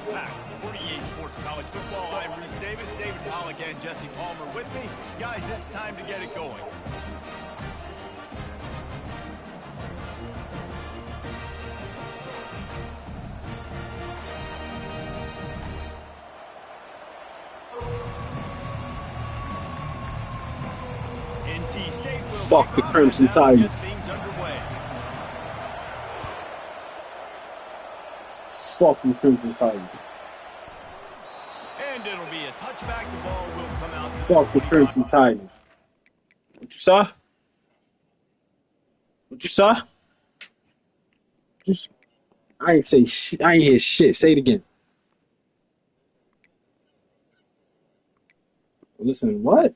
Wolfpack. 48 Sports College Football. I'm Reese Davis, David Pollock, and Jesse Palmer with me. Guys, it's time to get it going. NC State will fuck the Crimson Tigers. Fucking Crimson Tigers. And it'll be a touchback. The ball will come out. Fuck the Crimson Tigers. What you saw? What you saw? I ain't say shit. I ain't hear shit. Say it again. Listen, what?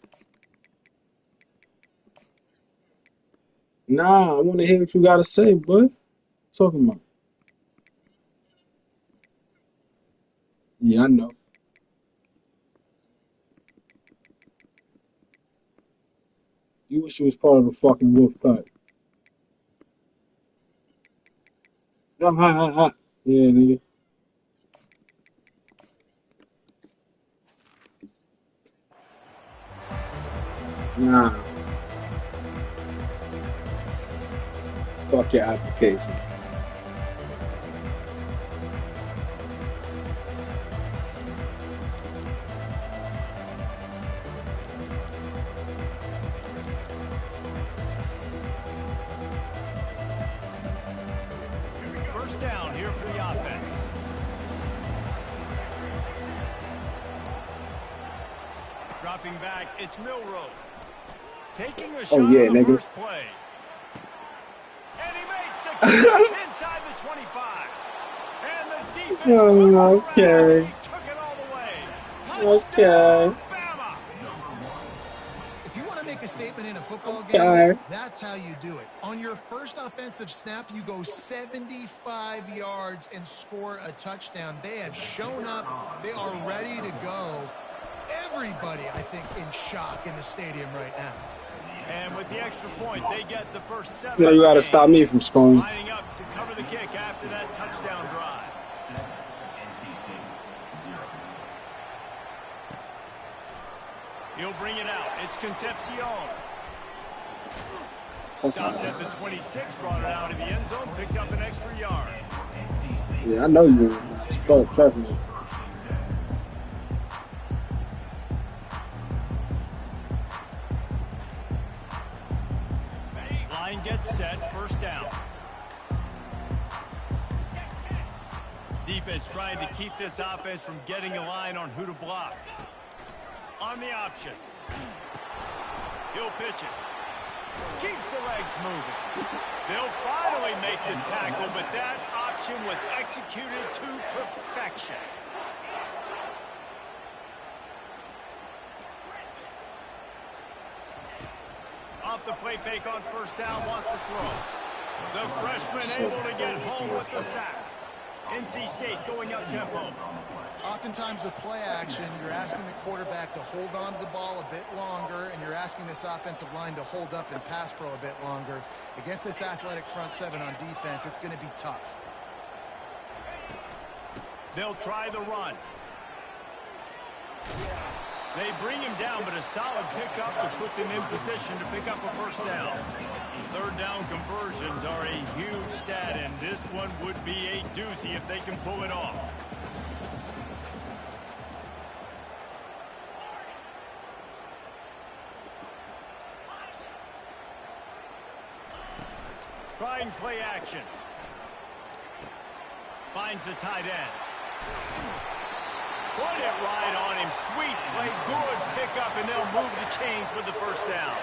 Nah, I want to hear what you gotta say, boy. What you talking about? Yeah, I know. You wish you was part of the fucking Wolfpack. Yeah, nigga. Nah. Fuck your application. First down here for the offense. Dropping back, it's Milroe. Taking a shot on the first play. And he makes the catch inside the 25. And the defense okay. he took it all the way. Okay. Bama. If you want to make a statement in a football game, that's how you do it. On your first offensive snap, you go 75 yards and score a touchdown. They have shown up. They are ready to go. Everybody, I think, in shock in the stadium right now. And with the extra point, they get the first 7. You got to stop me from scoring. Lining up to cover the kick after that touchdown drive. He'll bring it out. It's Concepcion. Stopped at the 26, brought it out of the end zone, picked up an extra yard. Yeah, I know you. Trust me. Line gets set, first down. Defense trying to keep this offense from getting a line on who to block. On the option. He'll pitch it. Keeps the legs moving. They'll finally make the tackle, but that option was executed to perfection. Off the play fake on first down, wants to throw. The freshman able to get home with the sack. NC State going up tempo. Oftentimes with play action, you're asking the quarterback to hold on to the ball a bit longer, and you're asking this offensive line to hold up and pass pro a bit longer. Against this athletic front seven on defense, it's going to be tough. They'll try the run. They bring him down, but a solid pickup to put them in position to pick up a first down. Third down conversions are a huge stat, and this one would be a doozy if they can pull it off. Trying play action. Finds the tight end. Put it right on him. Sweet play. Good pickup, and they'll move the chains with the first down.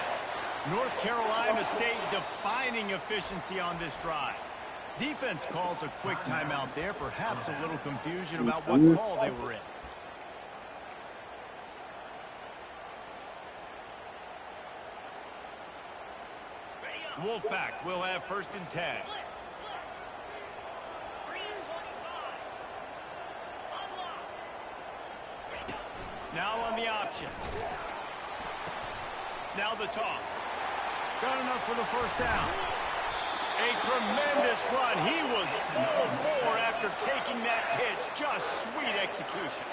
North Carolina State defining efficiency on this drive. Defense calls a quick timeout there. Perhaps a little confusion about what call they were in. Wolfpack will have first and 10. Now on the option. Now the toss. Got enough for the first down. A tremendous run. He was full bore after taking that pitch. just sweet execution.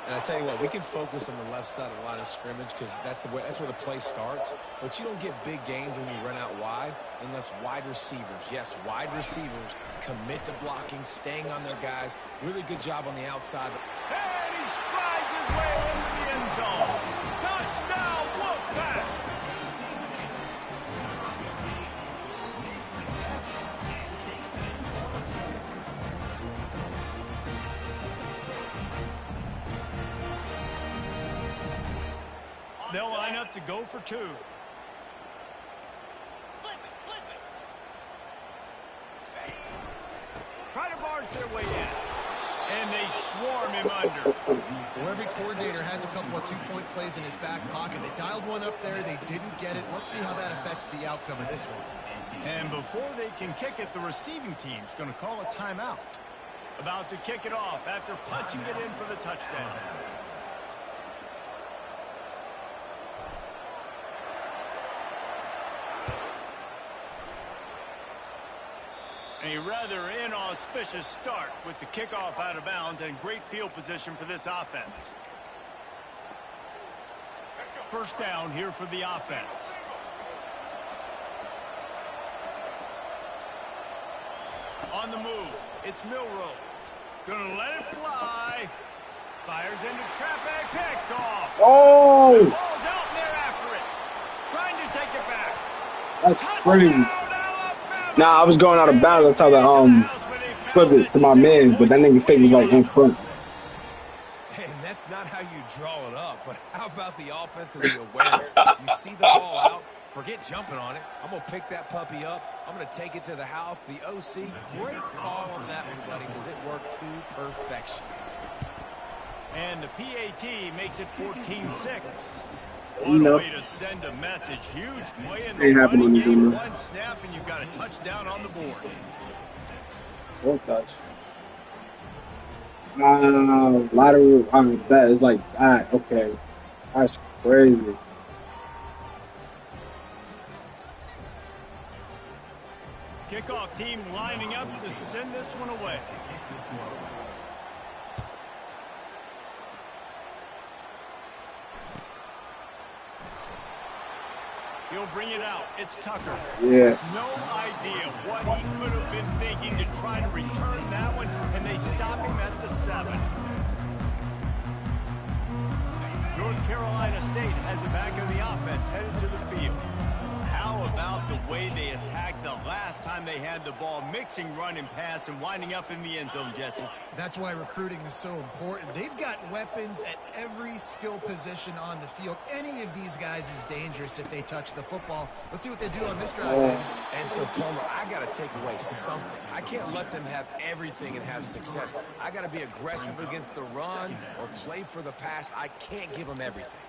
And I tell you what, we can focus on the left side of the line of scrimmage because that's where the play starts. But you don't get big gains when you run out wide unless wide receivers, yes, wide receivers commit to blocking, staying on their guys. Really good job on the outside. And he strides his way into the end zone. Touchdown, Wolfpack! They'll line up to go for two. Try to barge their way in. And they swarm him under. Well, every coordinator has a couple of two-point plays in his back pocket. They dialed one up there. They didn't get it. Let's see how that affects the outcome of this one. And before they can kick it, the receiving team's going to call a timeout. About to kick it off after punching it in for the touchdown. A rather inauspicious start with the kickoff out of bounds and great field position for this offense. First down here for the offense. On the move, it's Milroe. Gonna let it fly. Fires into traffic, picked off. Oh! The ball's out there after it. Trying to take it back. That's crazy. Nah, I was going out of bounds. I tried to flip it to my man, but that nigga fake was like in front. And that's not how you draw it up, but how about the offense and the awareness? You see the ball out, forget jumping on it. I'm going to pick that puppy up. I'm going to take it to the house. The OC, great call on that one, buddy, because it worked to perfection. And the PAT makes it 14-6. What a way to send a message. Huge play in the running game. One snap, and you've got a touchdown on the board. One touch. Lateral on that is like that. Okay. That's crazy. Kickoff team lining up to send this one away. He'll bring it out. It's Tucker. Yeah. No idea what he could have been thinking to try to return that one, and they stop him at the 7. North Carolina State has it back in the offense, headed to the field. How about the way they attacked the last time they had the ball, mixing run and pass and winding up in the end zone, Jesse? That's why recruiting is so important. They've got weapons at every skill position on the field. Any of these guys is dangerous if they touch the football. Let's see what they do on this drive. And so, Palmer, I got to take away something. I can't let them have everything and have success. I got to be aggressive against the run or play for the pass. I can't give them everything.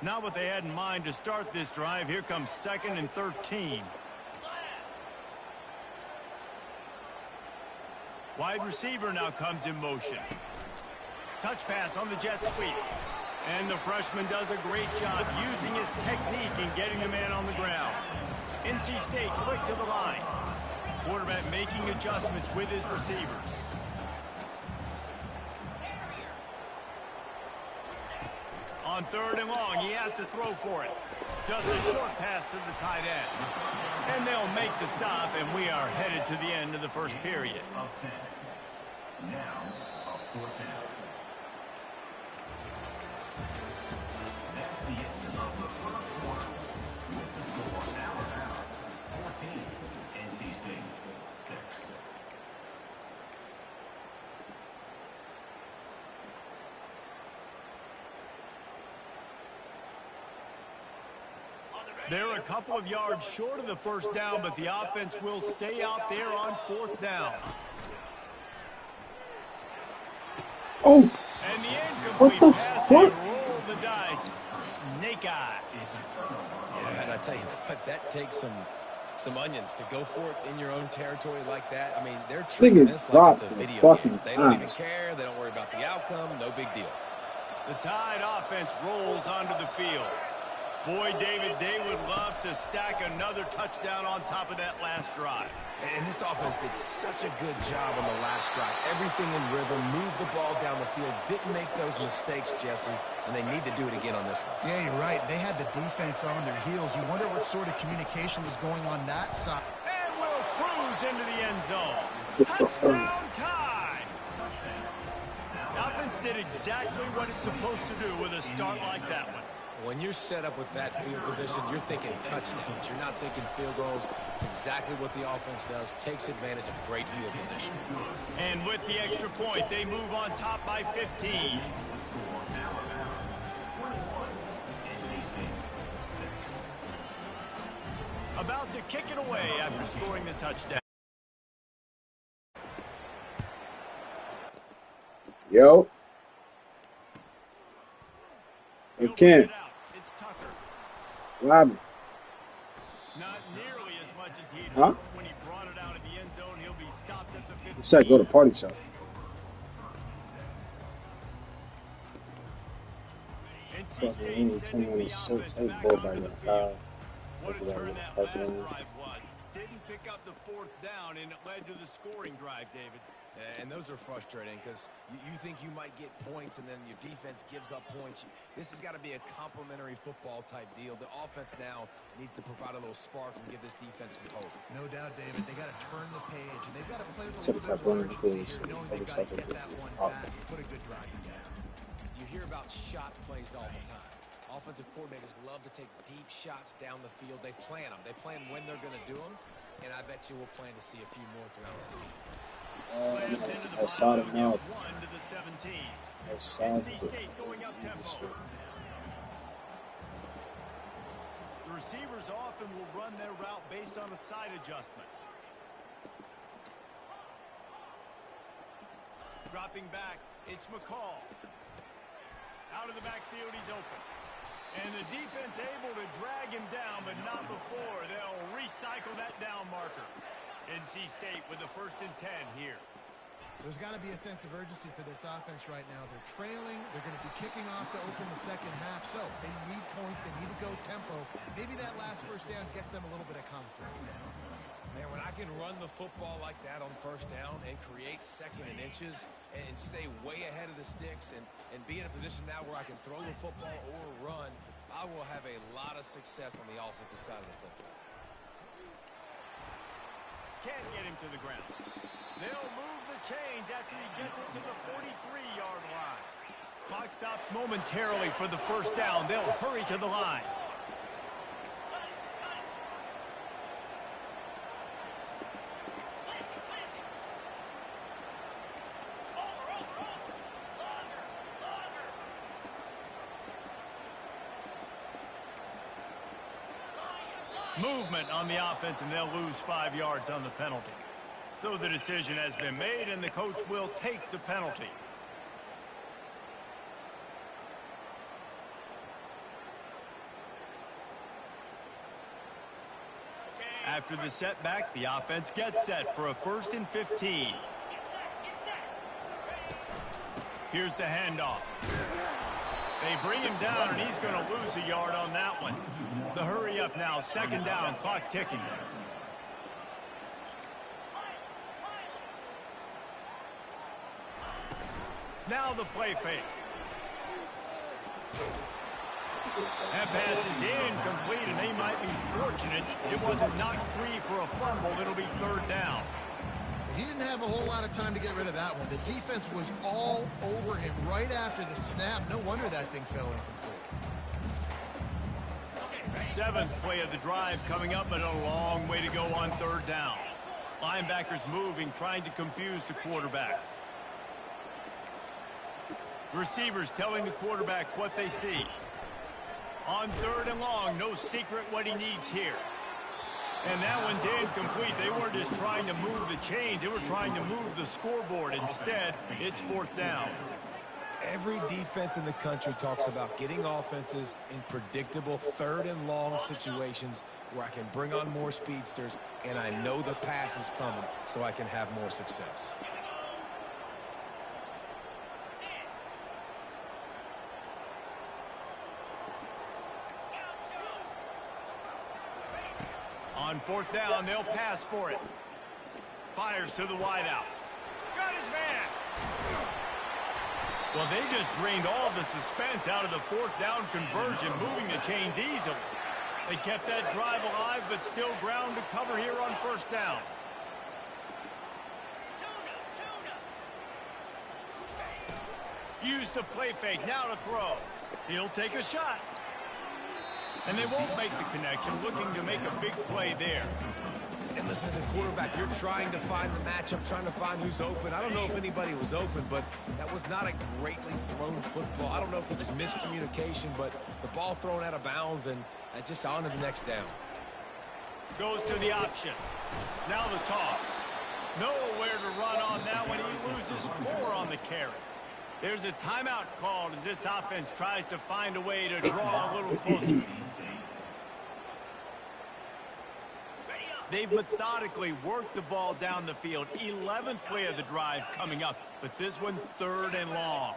Not what they had in mind to start this drive. Here comes 2nd and 13. Wide receiver now comes in motion. Touch pass on the jet sweep. And the freshman does a great job using his technique and getting the man on the ground. NC State quick to the line. Quarterback making adjustments with his receivers. On 3rd and long, he has to throw for it. Just a short pass to the tight end. And they'll make the stop, and we are headed to the end of the first period. Now, a 4th down. That's the end of the first quarter. With the score, Alabama 14, NC State 6. They're a couple of yards short of the first down, but the offense will stay out there on 4th down. Oh! And the incomplete What the pass, fuck? they roll the dice. Snake eyes. Yeah, and I tell you what, that takes some onions to go for it in your own territory like that. I mean, they're treating this like it's a video game. They don't even care. They don't worry about the outcome. No big deal. The Tide offense rolls onto the field. Boy, David, they would love to stack another touchdown on top of that last drive. And this offense did such a good job on the last drive. Everything in rhythm, moved the ball down the field, didn't make those mistakes, Jesse, and they need to do it again on this one. Yeah, you're right. They had the defense on their heels. You wonder what sort of communication was going on that side. And will cruise into the end zone. Touchdown time! The offense did exactly what it's supposed to do with a start like that one. When you're set up with that field position, you're thinking touchdowns. You're not thinking field goals. It's exactly what the offense does, takes advantage of great field position. And with the extra point, they move on top by 15. About to kick it away after scoring the touchdown. Yo. Okay. It's Tucker. What happened? Not nearly as much as he'd Huh? hoped. When he brought it out of the end zone, he'll be stopped at the 15. You said go to party shop. NC State sending the offense back onto the field. What a turn that last drive was. Didn't pick up the fourth down, and it led to the scoring drive, David. And those are frustrating because you think you might get points and then your defense gives up points. This has got to be a complementary football type deal. The offense now needs to provide a little spark and give this defense some hope. No doubt, David. They got to turn the page, and they've got to play with a little bit of urgency here, knowing they've got to get that one back and put a good drive together. You hear about shot plays all the time. Offensive coordinators love to take deep shots down the field. They plan them. They plan when they're going to do them, and I bet you we'll plan to see a few more throughout this game. Slams into the Outside bottom, of now. 1 to the 17. Outside NC State going up tempo. The receivers often will run their route based on a side adjustment. Dropping back, it's McCall. Out of the backfield, he's open. And the defense able to drag him down, but not before. They'll recycle that down marker. NC State with the 1st and 10 here. There's got to be a sense of urgency for this offense right now. They're trailing. They're going to be kicking off to open the second half. So they need points. They need to go tempo. Maybe that last first down gets them a little bit of confidence. Man, when I can run the football like that on first down and create second and inches and stay way ahead of the sticks and be in a position now where I can throw the football or run, I will have a lot of success on the offensive side of the football. Can't get him to the ground. They'll move the chains after he gets it to the 43-yard line. Clock stops momentarily for the first down. They'll hurry to the line. Movement on the offense, and they'll lose 5 yards on the penalty. So the decision has been made, and the coach will take the penalty. After the setback, the offense gets set for a 1st and 15. Here's the handoff. They bring him down, and he's going to lose a yard on that one. The hurry up now, 2nd down, clock ticking. Now the play fake. That pass is incomplete, and they might be fortunate it wasn't knocked free for a fumble. It'll be 3rd down. He didn't have a whole lot of time to get rid of that one. The defense was all over him right after the snap. No wonder that thing fell incomplete. 7th play of the drive coming up, but a long way to go on 3rd down. Linebackers moving, trying to confuse the quarterback. Receivers telling the quarterback what they see. On 3rd and long, no secret what he needs here. And that one's incomplete. They weren't just trying to move the chains. They were trying to move the scoreboard. Instead, it's 4th down. Every defense in the country talks about getting offenses in predictable 3rd and long situations where I can bring on more speedsters and I know the pass is coming so I can have more success. On fourth down, they'll pass for it. Fires to the wideout. Got his man. Well, they just drained all the suspense out of the fourth down conversion, moving the chains easily. They kept that drive alive, but still ground to cover here on first down. Use the play fake, now to throw. He'll take a shot. And they won't make the connection, looking to make a big play there. And listen, as a quarterback, you're trying to find the matchup, trying to find who's open. I don't know if anybody was open, but that was not a greatly thrown football. I don't know if it was miscommunication, but the ball thrown out of bounds and just on to the next down. Goes to the option. Now the toss. Nowhere to run on that one. He loses 4 on the carry. There's a timeout called as this offense tries to find a way to draw a little closer. They've methodically worked the ball down the field. 11th play of the drive coming up, but this one 3rd and long.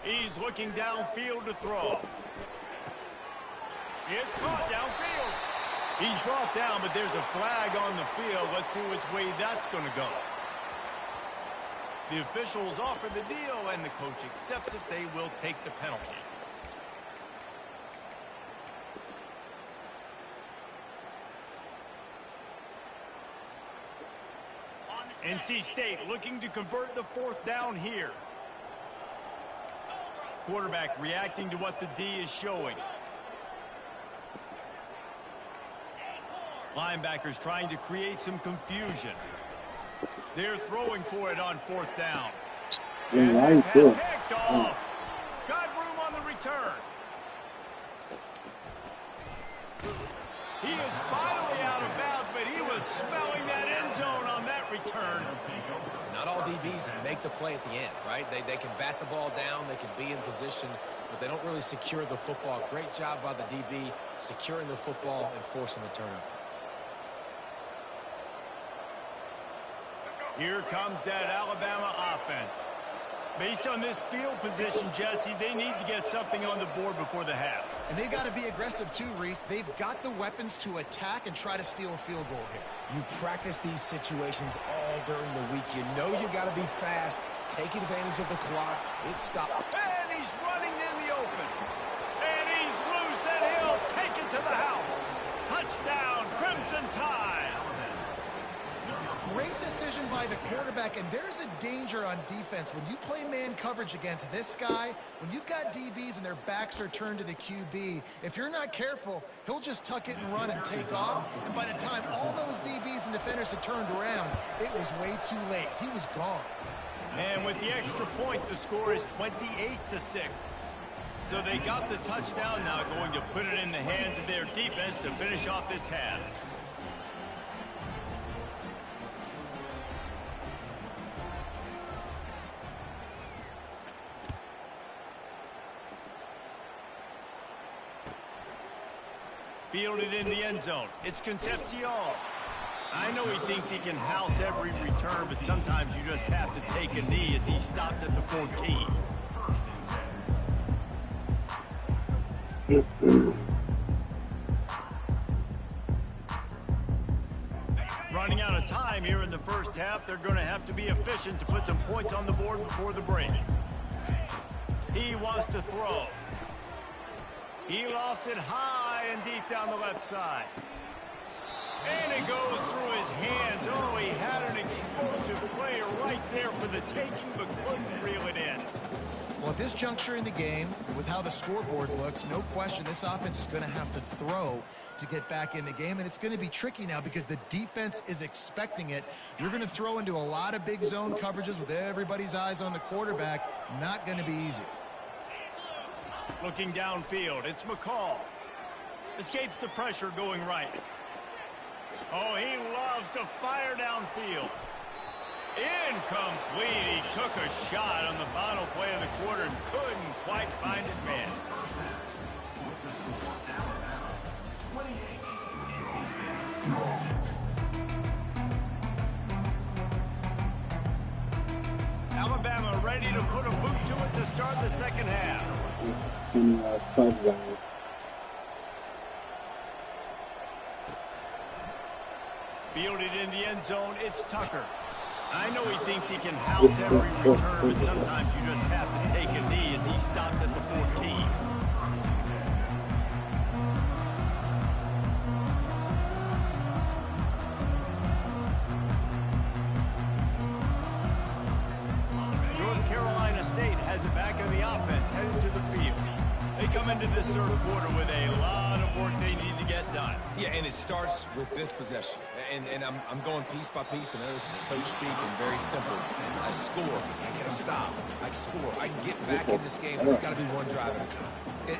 He's looking downfield to throw. It's caught downfield. He's brought down, but there's a flag on the field. Let's see which way that's going to go. The officials offer the deal, and the coach accepts it. They will take the penalty. NC State looking to convert the 4th down here. Quarterback reacting to what the D is showing. Linebackers trying to create some confusion. They're throwing for it on 4th down. And that pass picked off. Got room on the return. He is finally out of bounds, but he was smelling that end zone on that return. Not all DBs make the play at the end, right? They can bat the ball down, they can be in position, but they don't really secure the football. Great job by the DB securing the football and forcing the turnover. Here comes that Alabama offense. Based on this field position, Jesse, they need to get something on the board before the half. And they've got to be aggressive too, Reese. They've got the weapons to attack and try to steal a field goal here. You practice these situations all during the week. You know you got to be fast, take advantage of the clock. It's stopped. And he's running in the open. And he's loose, and he'll take it to the house. Touchdown, Crimson Tide. Great decision by the quarterback, and there's a danger on defense. When you play man coverage against this guy, when you've got DBs and their backs are turned to the QB, if you're not careful, he'll just tuck it and run and take off. And by the time all those DBs and defenders had turned around, it was way too late. He was gone. And with the extra point, the score is 28-6. So they got the touchdown, now going to put it in the hands of their defense to finish off this half. Fielded in the end zone. It's Concepcion. I know he thinks he can house every return, but sometimes you just have to take a knee as he stopped at the 14. Running out of time here in the first half. They're going to have to be efficient to put some points on the board before the break. He wants to throw. He lofts it high and deep down the left side. And it goes through his hands. Oh, he had an explosive player right there for the taking, but couldn't reel it in. Well, at this juncture in the game, with how the scoreboard looks, no question this offense is going to have to throw to get back in the game, and it's going to be tricky now because the defense is expecting it. You're going to throw into a lot of big zone coverages with everybody's eyes on the quarterback. Not going to be easy. Looking downfield, it's McCall. Escapes the pressure going right. Oh, he loves to fire downfield. Incomplete. He took a shot on the final play of the quarter and couldn't quite find his man. Alabama ready to put a boot to it to start the second half. Touchdown. Fielded in the end zone, it's Tucker. I know he thinks he can house every return, but sometimes you just have to take a knee as he stopped at the 14. North Carolina State has it back in the offense, headed to the field. They come into this third quarter with a lot of work they need to get done. Yeah, and it starts with this possession. And I'm going piece by piece, and this is coach speak and very simple. I score, I get a stop, I score, I can get back in this game. It's got to be one drive at a time.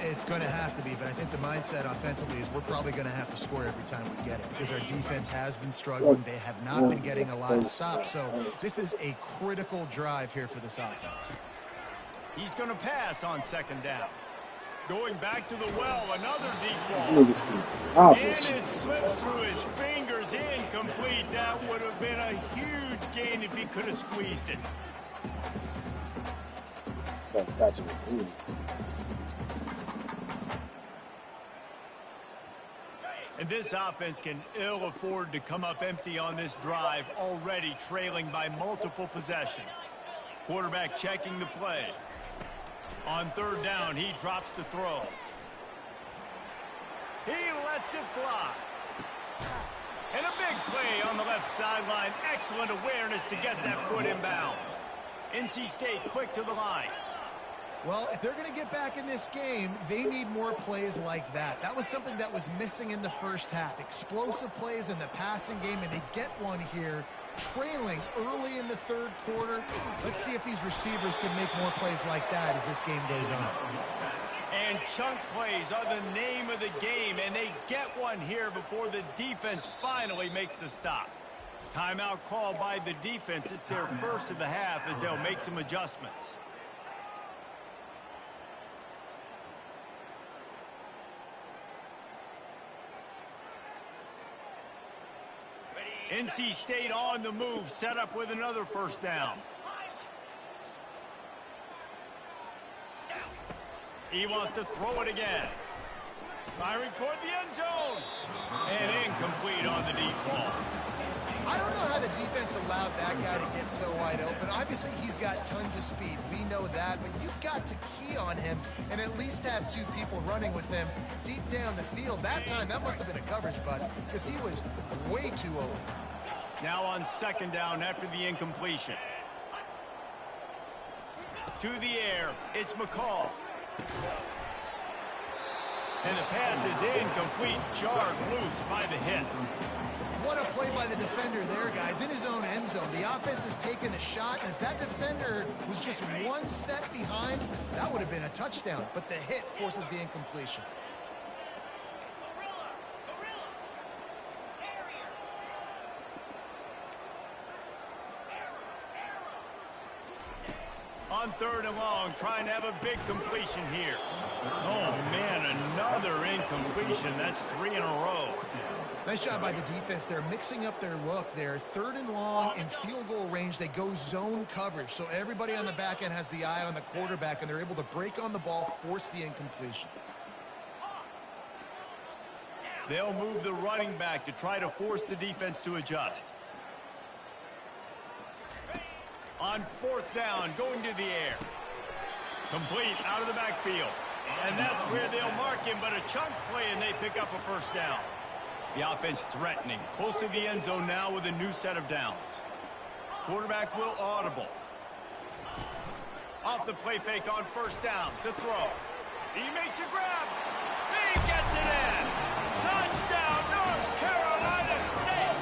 It's going to have to be, but I think the mindset offensively is we're probably going to have to score every time we get it because our defense has been struggling. They have not been getting a lot of stops, so this is a critical drive here for this offense. He's going to pass on second down. Going back to the well, another deep ball. And it slipped through his fingers, incomplete. That would have been a huge gain if he could have squeezed it. And this offense can ill afford to come up empty on this drive, already trailing by multiple possessions. Quarterback checking the play. On third down, he drops to throw. He lets it fly. And a big play on the left sideline. Excellent awareness to get that foot in bounds. NC State quick to the line. Well, if they're going to get back in this game, they need more plays like that. That was something that was missing in the first half. Explosive plays in the passing game, and they get one here, trailing early in the third quarter. Let's see if these receivers can make more plays like that as this game goes on. And chunk plays are the name of the game, and they get one here before the defense finally makes the stop. Timeout call by the defense. It's their first of the half as they'll make some adjustments. NC State on the move, set up with another first down. He wants to throw it again. Firing toward the end zone. And incomplete on the deep ball. I don't know how the defense allowed that guy to get so wide open. Obviously, he's got tons of speed. We know that, but you've got to key on him and at least have two people running with him deep down the field. That time, that must have been a coverage bust because he was way too open. Now on second down after the incompletion. To the air, it's McCall. And the pass is incomplete, jarred loose by the hit. What a play by the defender there, guys. In his own end zone, the offense has taken a shot, and if that defender was just one step behind, that would have been a touchdown. But the hit forces the incompletion. On third and long, trying to have a big completion here. Oh, man, another incompletion. That's 3 in a row. Nice job by the defense. They're mixing up their look there. Third and long in field goal range. They go zone coverage. So everybody on the back end has the eye on the quarterback, and they're able to break on the ball, force the incompletion. They'll move the running back to try to force the defense to adjust. On fourth down, going to the air. Complete out of the backfield. And that's where they'll mark him, but a chunk play, and they pick up a first down. The offense threatening, close to the end zone now with a new set of downs. Quarterback will audible. Off the play fake on first down to throw. He makes a grab. He gets it in. Touchdown, North Carolina State.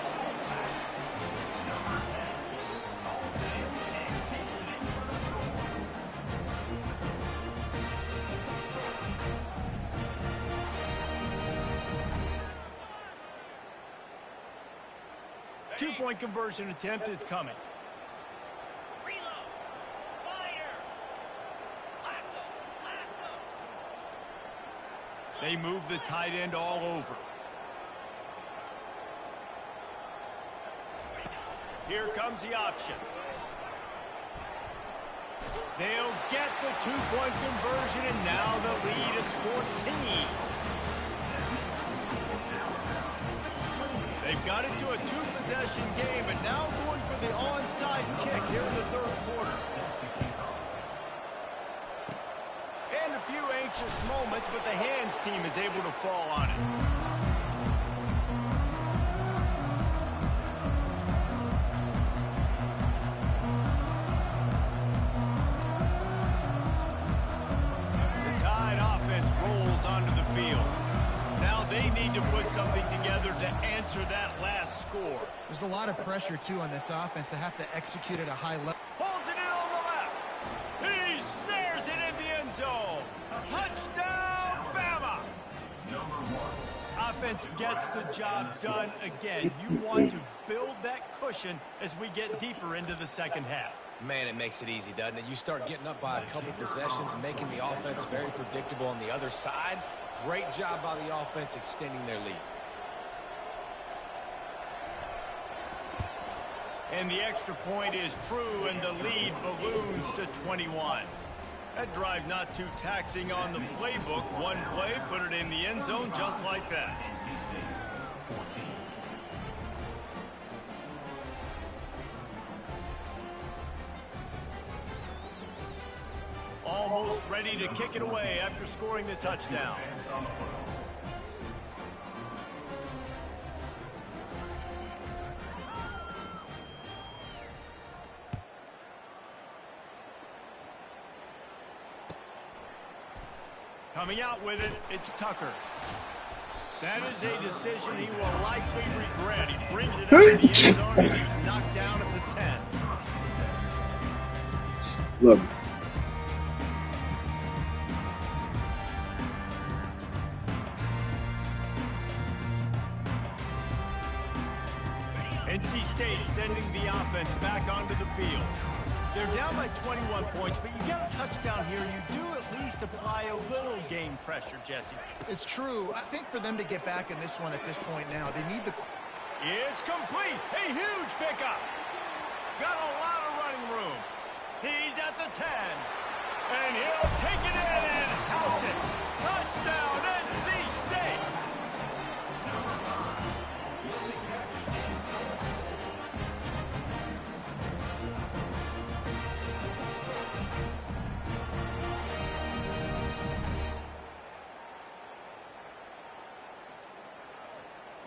Two-point conversion attempt is coming. They move the tight end all over. Here comes the option. They'll get the two-point conversion, and now the lead is 14. They've got it to a two-possession game, but now going for the onside kick here in the third quarter. And a few anxious moments, but the hands team is able to fall on it. The Tide offense rolls onto the field. Now they need to put something together to answer that last score. There's a lot of pressure, too, on this offense to have to execute at a high level. Pulls it in on the left. He snares it in the end zone. Touchdown, Bama! Offense gets the job done again. You want to build that cushion as we get deeper into the second half. Man, it makes it easy, doesn't it? You start getting up by a couple possessions, making the offense very predictable on the other side. Great job by the offense extending their lead. And the extra point is true, and the lead balloons to 21. That drive not too taxing on the playbook. One play, put it in the end zone just like that. Almost ready to kick it away after scoring the touchdown. Coming out with it, it's Tucker. That is a decision he will likely regret. He brings it up to the end zone and he's knocked down at the 10. Look. NC State sending the offense back onto the field. They're down by 21 points, but you get a touchdown here, you do at least apply a little game pressure, Jesse. It's true. I think for them to get back in this one at this point now, they need the... It's complete. A huge pickup. Got a lot of running room. He's at the 10. And he'll take it in and house it. Touchdown, NC State.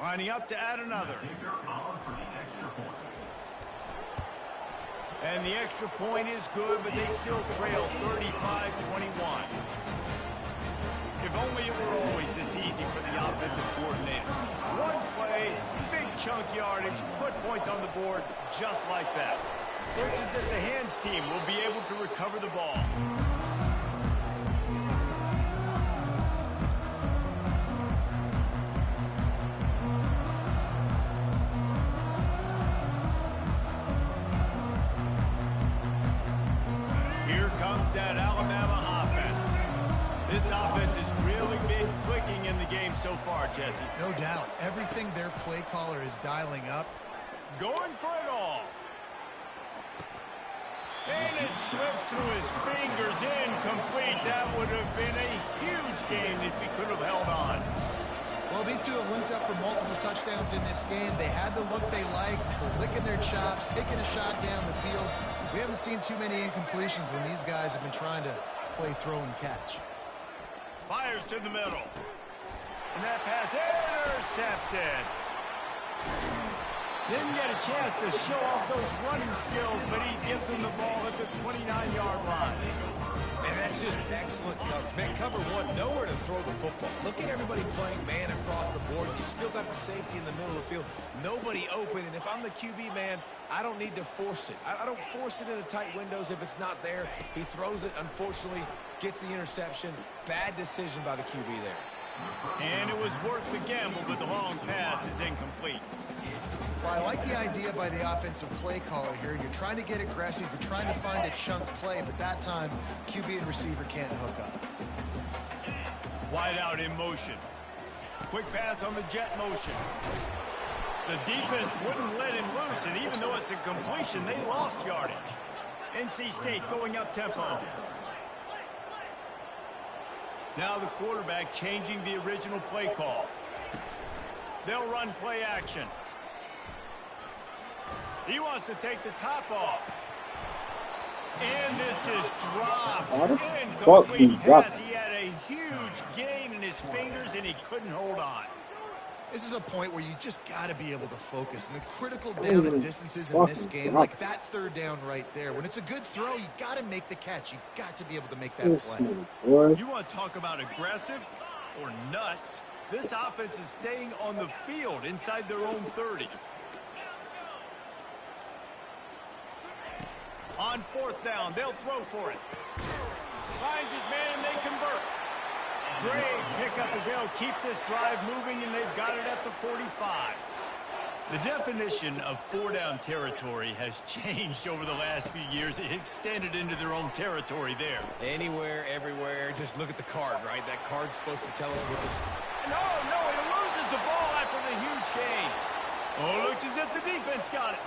Lining up to add another. And the extra point is good, but they still trail 35-21. If only it were always this easy for the offensive coordinator. One play, big chunk yardage, put points on the board just like that. Looks as if the hands team will be able to recover the ball. That Alabama offense. This offense has really been clicking in the game so far, Jesse. No doubt. Everything their play caller is dialing up. Going for it all. And it slips through his fingers, incomplete. That would have been a huge game if he could have held on. Well, these two have linked up for multiple touchdowns in this game. They had the look they liked. They're licking their chops, taking a shot down the field. We haven't seen too many incompletions when these guys have been trying to play throw and catch. Fires to the middle. And that pass intercepted. Didn't get a chance to show off those running skills, but he gives them the ball at the 29-yard line. Man, that's just excellent cover. Man, cover one, nowhere to throw the football. Look at everybody playing man across the board. You still got the safety in the middle of the field. Nobody open, and if I'm the QB, man, I don't need to force it. I don't force it into tight windows if it's not there. He throws it, unfortunately, gets the interception. Bad decision by the QB there. And it was worth the gamble, but the long pass is incomplete. Well, I like the idea by the offensive play caller here. You're trying to get aggressive. You're trying to find a chunk play, but that time, QB and receiver can't hook up. Wide out in motion. Quick pass on the jet motion. The defense wouldn't let him loose, and even though it's a completion, they lost yardage. NC State going up tempo. Now the quarterback changing the original play call. They'll run play action. He wants to take the top off. And this is dropped. How the fuck Incomplete he dropped pass. He had a huge gain in his fingers, and he couldn't hold on. This is a point where you just got to be able to focus. And the critical down and distances in this game, like that third down right there. When it's a good throw, you got to make the catch. You got to be able to make that play. You want to talk about aggressive or nuts? This offense is staying on the field inside their own 30. On fourth down, they'll throw for it. Finds his man, and they convert. Great pickup as they'll keep this drive moving, and they've got it at the 45. The definition of four-down territory has changed over the last few years. It extended into their own territory there. Anywhere, everywhere. Just look at the card, right? That card's supposed to tell us what the... No, he loses the ball after the huge gain. Oh, looks as if the defense got it.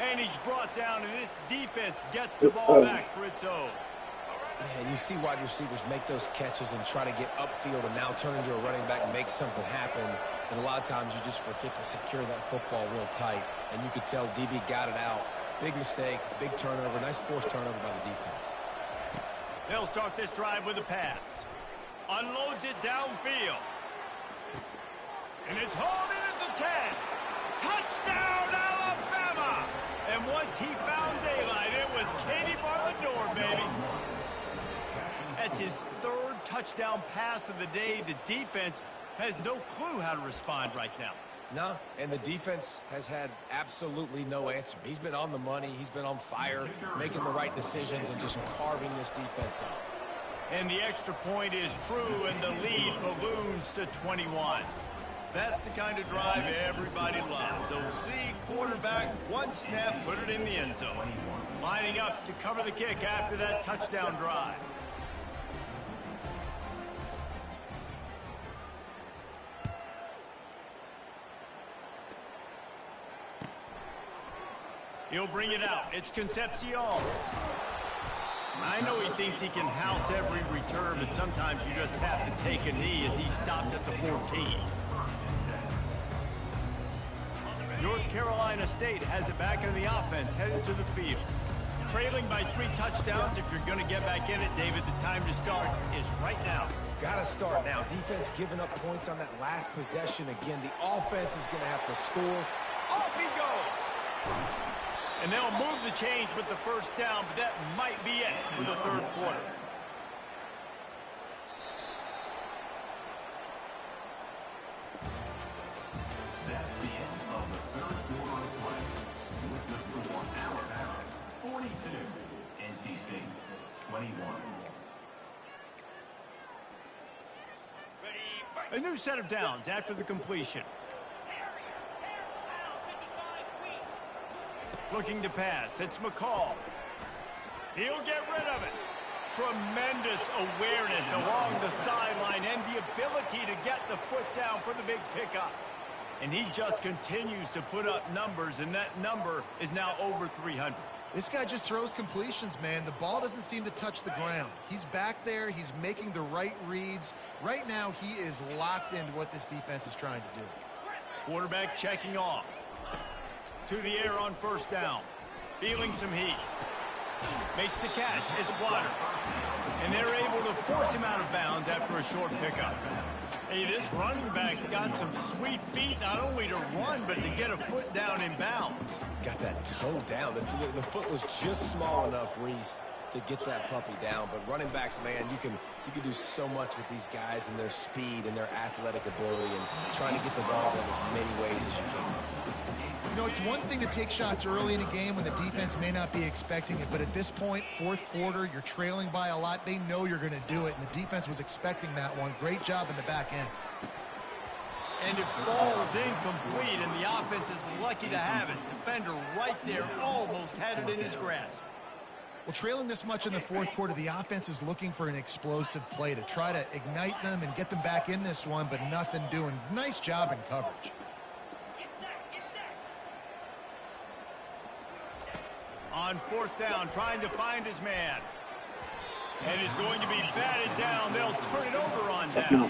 And he's brought down, and this defense gets the ball back for its own. Yeah, and you see wide receivers make those catches and try to get upfield and now turn into a running back and make something happen. And a lot of times you just forget to secure that football real tight. And you could tell DB got it out. Big mistake, big turnover, nice forced turnover by the defense. They'll start this drive with a pass. Unloads it downfield. And it's hauled in at the 10. Touchdown, Alabama! And once he found daylight, it was Katie bar the door, baby. That's his third touchdown pass of the day. The defense has no clue how to respond right now. No, and the defense has had absolutely no answer. He's been on the money. He's been on fire, making the right decisions and just carving this defense up. And the extra point is true, and the lead balloons to 21. That's the kind of drive everybody loves. OC quarterback, one snap, put it in the end zone. Lining up to cover the kick after that touchdown drive. He'll bring it out. It's Concepcion. I know he thinks he can house every return, but sometimes you just have to take a knee as he stopped at the 14. North Carolina State has it back in the offense, headed to the field. Trailing by 3 touchdowns. If you're going to get back in it, David, the time to start is right now. Got to start now. Defense giving up points on that last possession. Again, the offense is going to have to score. Off he goes. And they'll move the chains with the first down, but that might be it for the third quarter. That's the end of the third quarter of play. With the score, Alabama 42, NC State 21. A new set of downs after the completion. Looking to pass. It's McCall. He'll get rid of it. Tremendous awareness along the sideline and the ability to get the foot down for the big pickup. And he just continues to put up numbers, and that number is now over 300. This guy just throws completions, man. The ball doesn't seem to touch the ground. He's back there. He's making the right reads. Right now, he is locked into what this defense is trying to do. Quarterback checking off. To the air on first down. Feeling some heat. Makes the catch. It's Waters. And they're able to force him out of bounds after a short pickup. Hey, this running back's got some sweet feet, not only to run, but to get a foot down in bounds. Got that toe down. The foot was just small enough, Reese, to get that puppy down. But running backs, man, you can do so much with these guys and their speed and their athletic ability and trying to get the ball in as many ways as you can. You know, it's one thing to take shots early in a game when the defense may not be expecting it, but at this point, fourth quarter, you're trailing by a lot. They know you're going to do it, and the defense was expecting that one. Great job in the back end. And it falls incomplete, and the offense is lucky to have it. Defender right there almost had it in his grasp. Well, trailing this much in the fourth quarter, the offense is looking for an explosive play to try to ignite them and get them back in this one, but nothing doing. Nice job in coverage. On on 4th down, trying to find his man. And is going to be batted down. They'll turn it over on down.